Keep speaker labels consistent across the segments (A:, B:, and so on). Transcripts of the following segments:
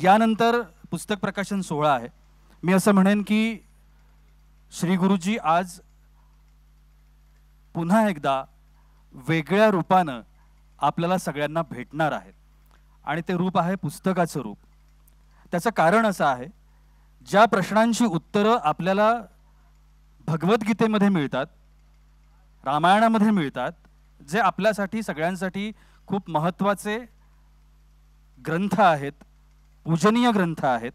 A: यानंतर पुस्तक प्रकाशन सोहळा आहे। मी असं म्हणेन की श्री गुरुजी आज पुन्हा एकदा वेगळ्या रूपानं आपल्याला सगळ्यांना भेटणार आहेत आणि ते रूप आहे पुस्तकाचं रूप। त्याचं कारण असं आहे, ज्या प्रश्नांची उत्तरं आपल्याला भगवद्गीतेमध्ये मिळतात, रामायणामध्ये मिळतात, जे आपल्यासाठी सगळ्यांसाठी खूप महत्त्वाचे ग्रंथ आहेत, पूजनीय ग्रंथ आहेत,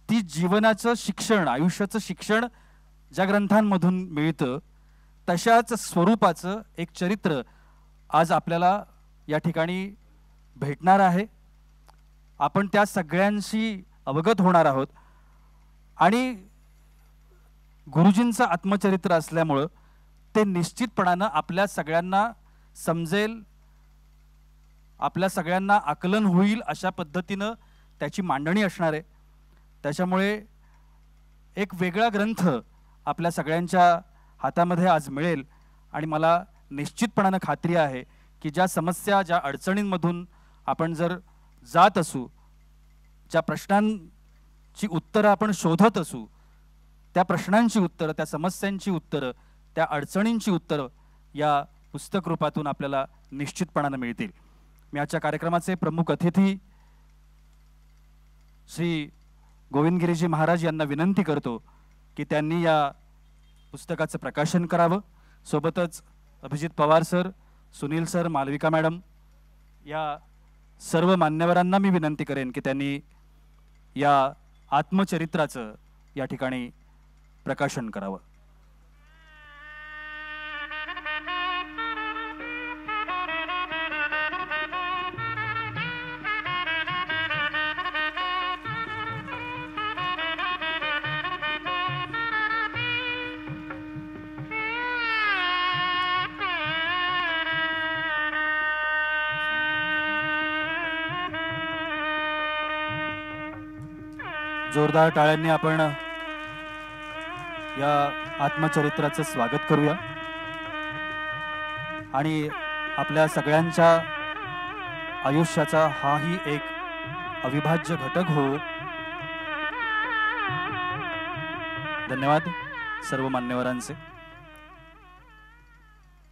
A: ती जीवनाचं शिक्षण, आयुष्याचं शिक्षण ज्या ग्रंथांमधून मिळतं तशाच स्वरूपाचं एक चरित्र आज आपल्याला या ठिकाणी भेटणार आहे। आपण त्या सगळ्यांशी अवगत होणार आहोत आणि गुरुजींचं आत्मचरित्र असल्यामुळे ते निश्चितपणाने आपल्या सगळ्यांना समजेल, आपल्या सगळ्यांना आकलन होईल अशा पद्धतीने त्याची मांडणी असणार आहे। त्याच्यामुळे एक वेगळा ग्रंथ आपल्या सगळ्यांच्या हातामध्ये आज मिळेल आणि मला निश्चितपणाने खात्री आहे की ज्या समस्या, ज्या अडचणींमधून आपण जर जात असू, ज्या प्रश्नांची उत्तरं आपण शोधत असू, त्या प्रश्नांची उत्तरं, त्या समस्यांची उत्तरं, त्या अडचणींची उत्तरं या पुस्तक रूपातून आपल्याला निश्चितपणाने मिळतील। मी आजच्या कार्यक्रमाचे प्रमुख अतिथी श्री गोविंदगिरीजी महाराज यांना विनंती करतो की त्यांनी या पुस्तकाचं प्रकाशन करावं। सोबतच Abhijit Pawar sir, Sunil sir, Malvika madam या सर्व मान्यवरांना मी विनंती करेन की त्यांनी या आत्मचरित्राचं या ठिकाणी प्रकाशन करावं। जोरदार टाळ्यांनी आपण या आत्मचरित्राचं स्वागत करूया आणि आपल्या सगळ्यांच्या आयुष्याचा हाही एक अविभाज्य घटक हो। धन्यवाद सर्व मान्यवरांचे।